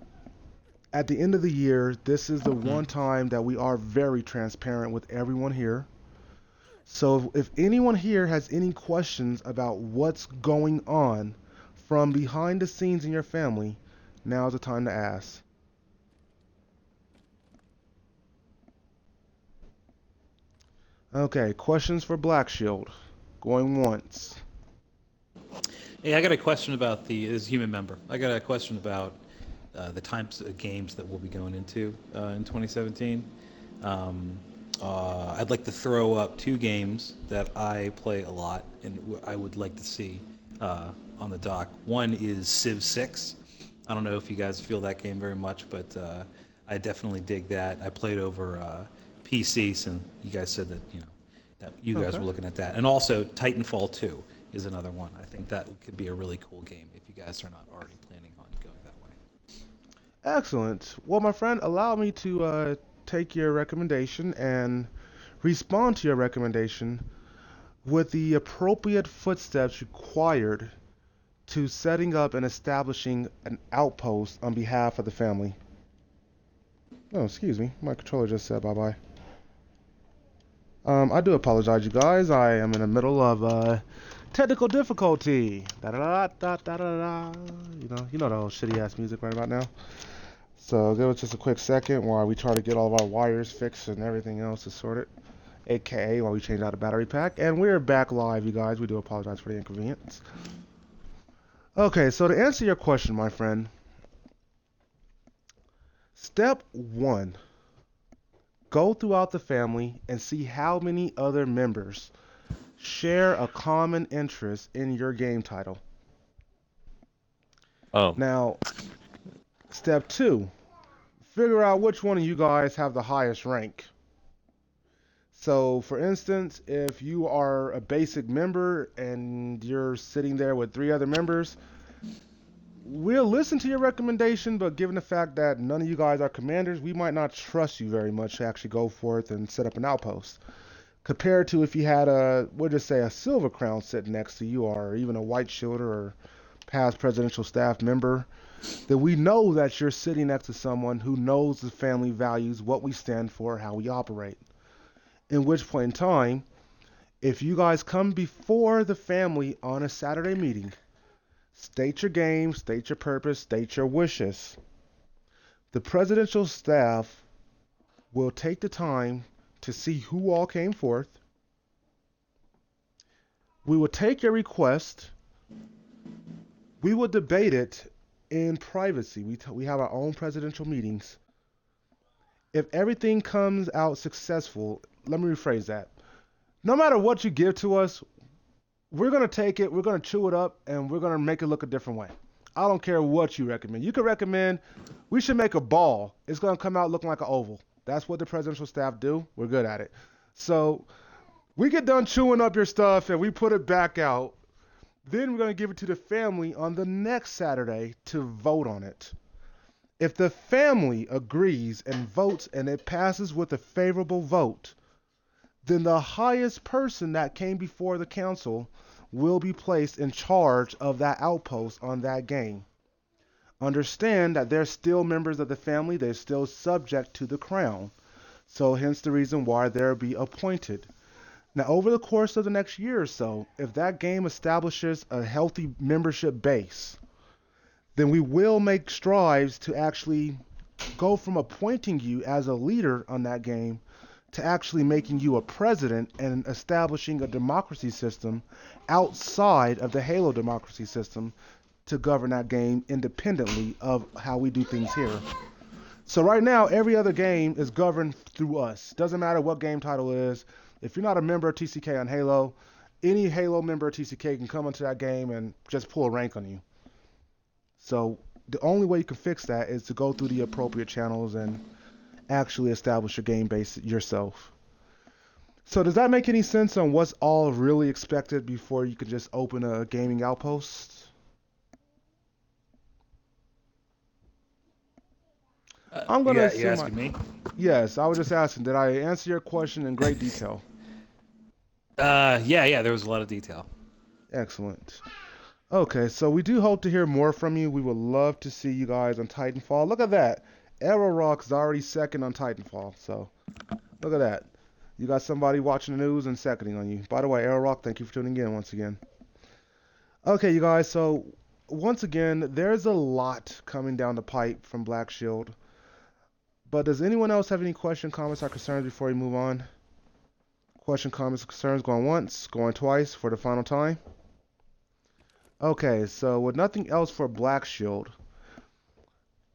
Speaker 1: at the end of the year, this is the one time that we are very transparent with everyone here. So if anyone here has any questions about what's going on from behind the scenes in your family, now's the time to ask. Okay, questions for Black Shield. Going once.
Speaker 4: Hey, I got a question about as a human member. I got a question about the types of games that we'll be going into in 2017. I'd like to throw up two games that I play a lot and I would like to see on the dock. One is Civ 6. I don't know if you guys feel that game very much, but I definitely dig that. I played over PC, since you guys said that that you guys
Speaker 1: Okay.
Speaker 4: were looking at that, and also Titanfall 2 is another one. I think that could be a really cool game if you guys are not already planning on going that way.
Speaker 1: Excellent. Well, my friend, allow me to take your recommendation and respond to your recommendation with the appropriate footsteps required to setting up and establishing an outpost on behalf of the family. Oh, excuse me. My controller just said bye-bye. I do apologize, you guys. I am in the middle of technical difficulty. Da da da da da da. You know the old shitty ass music right about now. So give us just a quick second while we try to get all of our wires fixed and everything else is sorted. AKA while we change out the battery pack. And we're back live, you guys. We do apologize for the inconvenience. Okay, so to answer your question, my friend, step one, go throughout the family and see how many other members share a common interest in your game title.
Speaker 3: Oh,
Speaker 1: Now, step two, figure out which one of you guys have the highest rank. So, for instance, if you are a basic member and you're sitting there with three other members, we'll listen to your recommendation, but given the fact that none of you guys are commanders, we might not trust you very much to actually go forth and set up an outpost. Compared to if you had we'll just say a silver crown sitting next to you, or even a white shielder or past presidential staff member, then we know that you're sitting next to someone who knows the family values, what we stand for, how we operate. In which point in time, if you guys come before the family on a Saturday meeting, state your game, state your purpose, state your wishes. The presidential staff will take the time to see who all came forth. We will take your request. We will debate it in privacy. We have our own presidential meetings. If everything comes out successful, let me rephrase that. No matter what you give to us, We're gonna take it, we're gonna chew it up, and we're gonna make it look a different way. I don't care what you recommend. You could recommend we should make a ball. It's gonna come out looking like an oval. That's what the presidential staff do. We're good at it. So we get done chewing up your stuff and we put it back out. Then we're gonna give it to the family on the next Saturday to vote on it. If the family agrees and votes and it passes with a favorable vote, then the highest person that came before the council will be placed in charge of that outpost on that game. Understand that they're still members of the family, they're still subject to the crown. So, hence the reason why they'll be appointed. Now, over the course of the next year or so, if that game establishes a healthy membership base, then we will make strides to actually go from appointing you as a leader on that game to actually making you a president and establishing a democracy system outside of the Halo democracy system to govern that game independently of how we do things here. So right now, every other game is governed through us. Doesn't matter what game title it is. If you're not a member of TCK on Halo, any Halo member of TCK can come into that game and just pull a rank on you. So the only way you can fix that is to go through the appropriate channels and actually establish your game base yourself. So does that make any sense on what's all really expected before you can just open a gaming outpost? I'm gonna
Speaker 4: You
Speaker 1: assume
Speaker 4: asking me?
Speaker 1: yes, I was just asking, did I answer your question in great detail?
Speaker 4: Yeah, there was a lot of detail.
Speaker 1: Excellent. Okay, so we do hope to hear more from you. We would love to see you guys on Titanfall. Look at that. Arrow Rock's already second on Titanfall, so look at that. You got somebody watching the news and seconding on you. By the way, Arrow Rock, thank you for tuning in once again. Okay, you guys, so once again, there's a lot coming down the pipe from Black Shield. But does anyone else have any question, comments, or concerns before we move on? Question, comments, concerns going once, going twice for the final time? Okay, so with nothing else for Black Shield,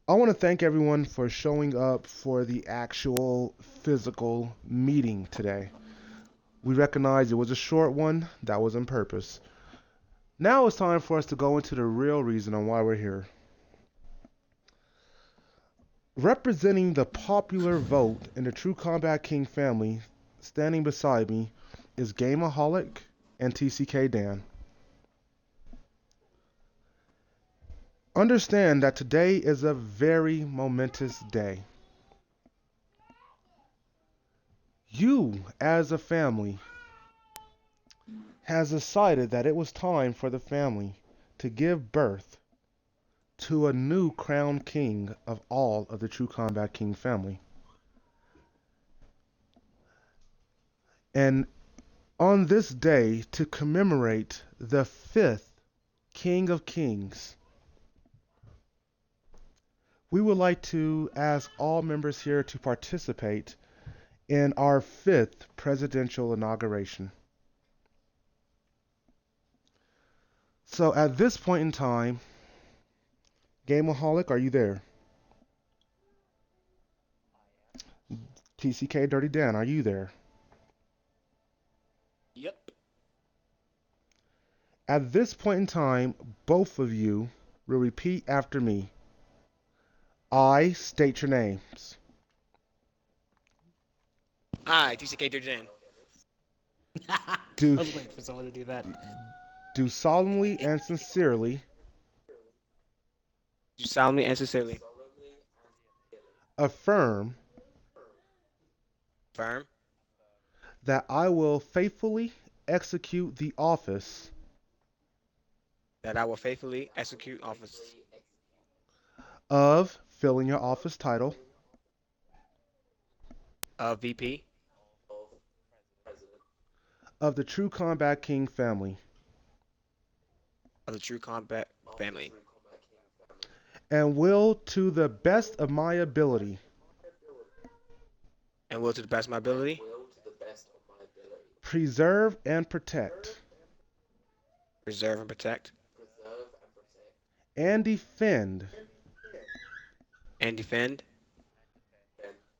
Speaker 1: I want to thank everyone for showing up for the actual physical meeting today. We recognize it was a short one, that was on purpose. Now it's time for us to go into the real reason on why we're here. Representing the popular vote in the True Combat King family, standing beside me is Gameaholic and TCK Dan. Understand that today is a very momentous day. You, as a family, has decided that it was time for the family to give birth to a new crown king of all of the True Combat King family. And on this day, to commemorate the fifth King of Kings, we would like to ask all members here to participate in our fifth presidential inauguration. So at this point in time, Gameaholic, are you there? TCK Dirty Dan, are you there?
Speaker 6: Yep.
Speaker 1: At this point in time, both of you will repeat after me. I state your names.
Speaker 6: Hi, TCK Durden.
Speaker 4: I
Speaker 1: Do,
Speaker 4: was waiting for someone to do that.
Speaker 1: do solemnly and sincerely
Speaker 6: You solemnly and sincerely
Speaker 1: affirm
Speaker 6: affirm
Speaker 1: that I will faithfully execute the office
Speaker 6: that I will faithfully execute office
Speaker 1: of filling your office title
Speaker 6: of VP
Speaker 1: of the True Combat King family
Speaker 6: of the True Combat family
Speaker 1: and will, to the best of my ability,
Speaker 6: and will to the best of my ability
Speaker 1: preserve and protect
Speaker 6: preserve and protect
Speaker 1: and defend
Speaker 6: and defend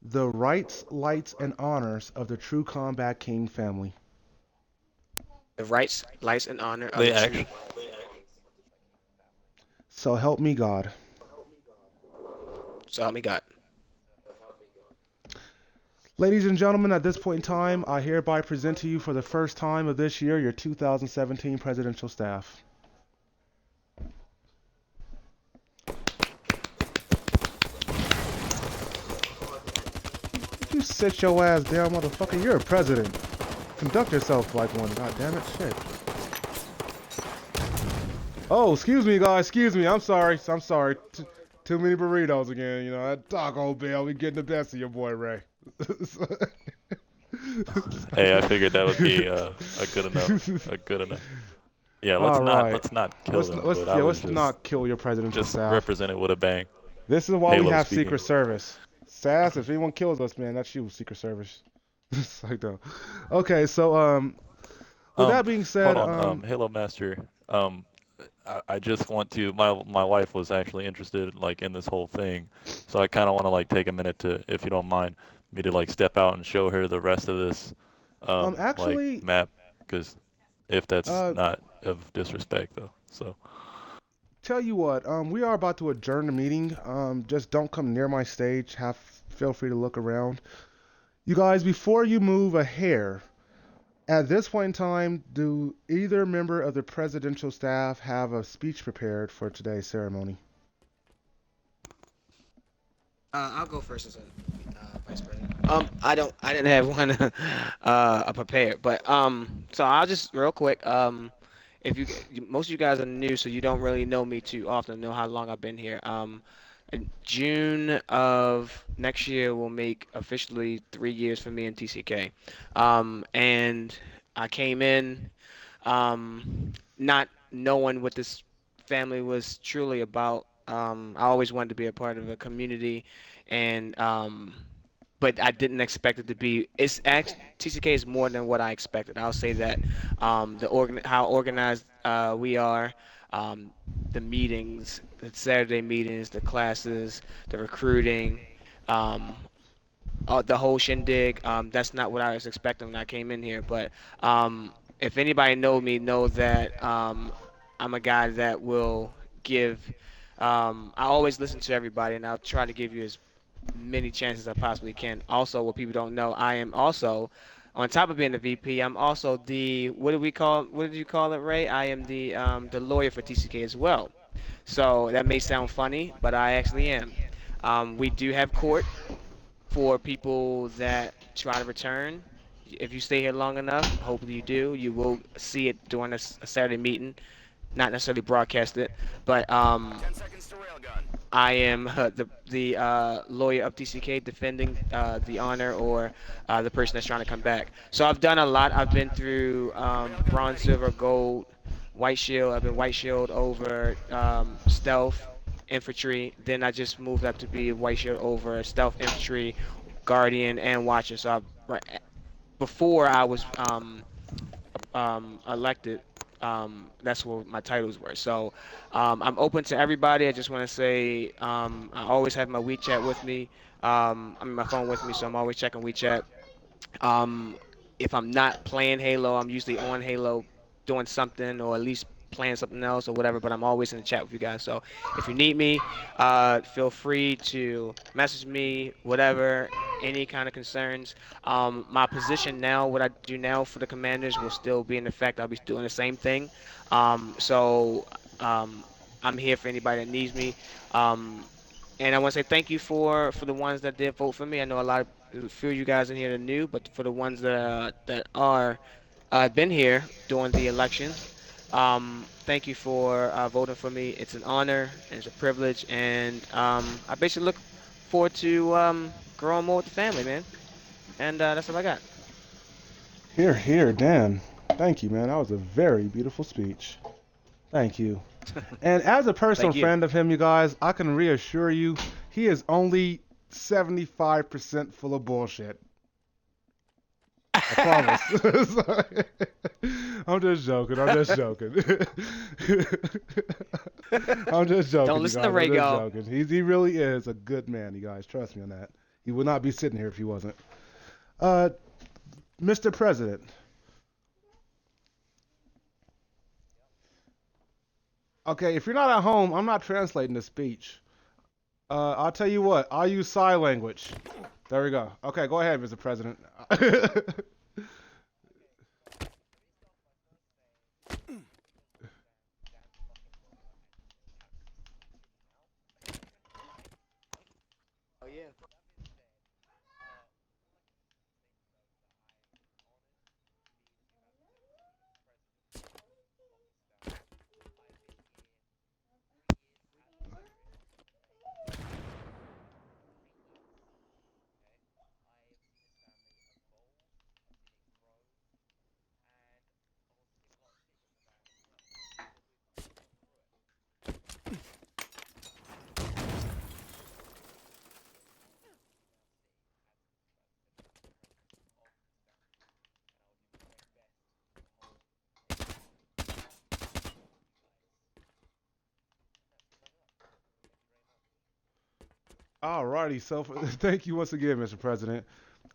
Speaker 1: the rights, lights, and honors of the True Combat King family.
Speaker 6: the rights, lights, and honor of
Speaker 3: They
Speaker 6: the
Speaker 3: actually.
Speaker 6: true.
Speaker 1: So help me God.
Speaker 6: So help me God.
Speaker 1: Ladies and gentlemen, at this point in time, I hereby present to you for the first time of this year your 2017 presidential staff. You sit your ass down, motherfucker. You're a president. Conduct yourself like one. God damn it. Shit. Oh, excuse me, guys. Excuse me. I'm sorry. I'm sorry. Too many burritos again. You know, that Taco Bell, we getting the best of your boy, Ray.
Speaker 3: Hey, I figured that would be a good enough. A good enough. Yeah, let's
Speaker 1: All
Speaker 3: not
Speaker 1: right.
Speaker 3: let's not kill them. But I was
Speaker 1: Let's not kill your presidential
Speaker 3: just
Speaker 1: staff.
Speaker 3: represent it with a bang.
Speaker 1: This is why we
Speaker 3: Halo
Speaker 1: have
Speaker 3: speaking.
Speaker 1: Secret Service. Sass, if anyone kills us, man, that's you, Secret Service. It's like that. Okay, so with that being
Speaker 3: Hold
Speaker 1: said,
Speaker 3: on, Halo Master. I just want to. My wife was actually interested like in this whole thing, so I kind of want to like take a minute to, if you don't mind, me to like step out and show her the rest of this like
Speaker 1: actually,
Speaker 3: map, because if that's
Speaker 1: uh,
Speaker 3: not of disrespect though. So
Speaker 1: tell you what, we are about to adjourn the meeting. Just don't come near my stage. Feel free to look around. You guys, before you move a hair, at this point in time, do either member of the presidential staff have a speech prepared for today's ceremony?
Speaker 6: I'll go first as a vice president. I didn't have one prepared, but so I'll just real quick. If most of you guys are new, so you don't really know me too often, know how long I've been here. In June of next year will make officially 3 years for me in TCK. And I came in not knowing what this family was truly about. I always wanted to be a part of a community, and but I didn't expect it to be. TCK is more than what I expected. I'll say that how organized we are, um, the meetings, the Saturday meetings, the classes, the recruiting. Um, the whole shindig. That's not what I was expecting when I came in here. But if anybody know me, know that I'm a guy that will give. I always listen to everybody, and I'll try to give you as many chances as I possibly can. Also, what people don't know, I am also, on top of being the VP, I'm also the what did you call it, Ray? I am the lawyer for TCK as well. So that may sound funny, but I actually am. We do have court for people that try to return. If you stay here long enough, hopefully you do, you will see it during a Saturday meeting, not necessarily broadcast it, but I am the lawyer of TCK defending the honor or the person that's trying to come back. So I've done a lot. I've been through bronze, silver, gold, white shield. I've been white shield over stealth infantry. Then I just moved up to be white shield over stealth infantry, guardian, and watcher. So before I was elected, that's what my titles were. So I'm open to everybody. I just want to say I always have my WeChat with me. I mean my phone with me, so I'm always checking WeChat. Um, if I'm not playing Halo, I'm usually on Halo doing something or at least playing something else or whatever, but I'm always in the chat with you guys. So if you need me, feel free to message me, whatever, any kind of concerns. My position now, what I do now for the commanders will still be in effect. I'll be doing the same thing. So I'm here for anybody that needs me. Um, and I want to say thank you for the ones that did vote for me. I know a few of you guys in here are new, but for the ones that are been here during the election, thank you for voting for me. It's an honor and it's a privilege, and I basically look forward to growing more with the family, man. And that's all I got.
Speaker 1: Here, here, Dan. Thank you, man. That was a very beautiful speech. Thank you. And as a personal
Speaker 6: Thank you.
Speaker 1: friend of him, you guys, I can reassure you, he is only 75% full of bullshit. I promise. I'm just joking. I'm just joking. I'm just joking,
Speaker 6: Don't
Speaker 1: you
Speaker 6: listen to
Speaker 1: guys. I'm just
Speaker 6: Rhaegal.
Speaker 1: joking. He really is a good man, you guys. Trust me on that. He would not be sitting here if he wasn't. Uh, Mr. President, Okay, if you're not at home, I'm not translating the speech. I'll tell you what. I'll use sign language. There we go. Okay, go ahead, Mr. President.
Speaker 6: Oh yeah.
Speaker 1: Alrighty, so thank you once again, Mr. President.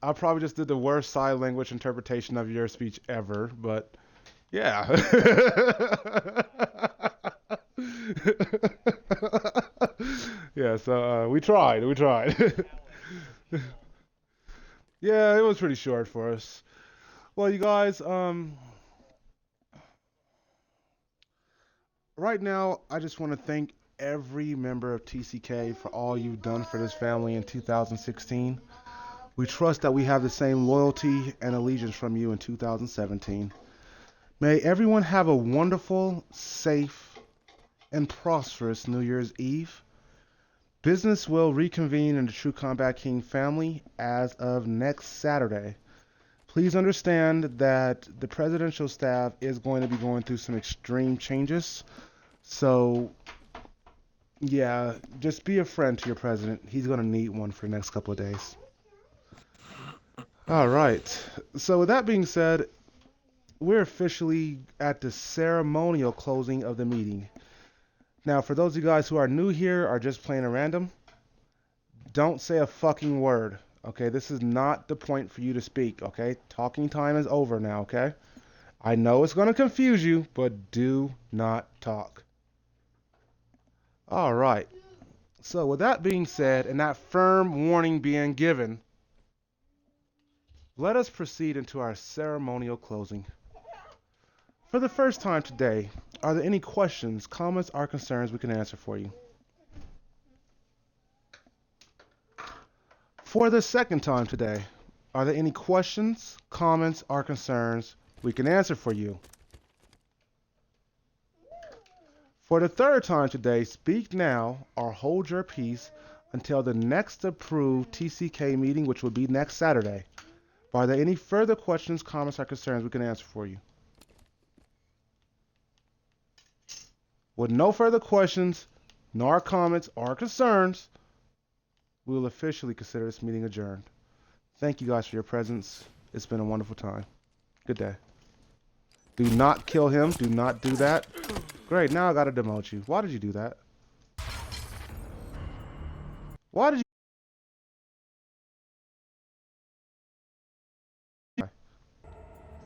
Speaker 1: I probably just did the worst sign language interpretation of your speech ever, but yeah. Yeah, so we tried. Yeah, it was pretty short for us. Well, you guys, right now, I just want to thank every member of TCK for all you've done for this family in 2016. We trust that we have the same loyalty and allegiance from you in 2017. May everyone have a wonderful, safe, and prosperous New Year's Eve. Business will reconvene in the True Combat King family as of next Saturday. Please understand that the presidential staff is going to be going through some extreme changes. So, yeah, just be a friend to your president. He's going to need one for the next couple of days. All right. So, with that being said, we're officially at the ceremonial closing of the meeting. Now, for those of you guys who are new here or just playing at random, don't say a fucking word. Okay, this is not the point for you to speak. Okay, talking time is over now. Okay, I know it's going to confuse you, but do not talk. All right. So, with that being said, and that firm warning being given, let us proceed into our ceremonial closing. For the first time today, are there any questions, comments, or concerns we can answer for you? For the second time today, are there any questions, comments, or concerns we can answer for you? For the third time today, speak now or hold your peace until the next approved TCK meeting, which will be next Saturday. Are there any further questions, comments, or concerns we can answer for you? With no further questions, nor comments or concerns, we will officially consider this meeting adjourned. Thank you guys for your presence. It's been a wonderful time. Good day. Do not kill him. Do not do that. Great, now I gotta demote you. Why did you do that? Why did you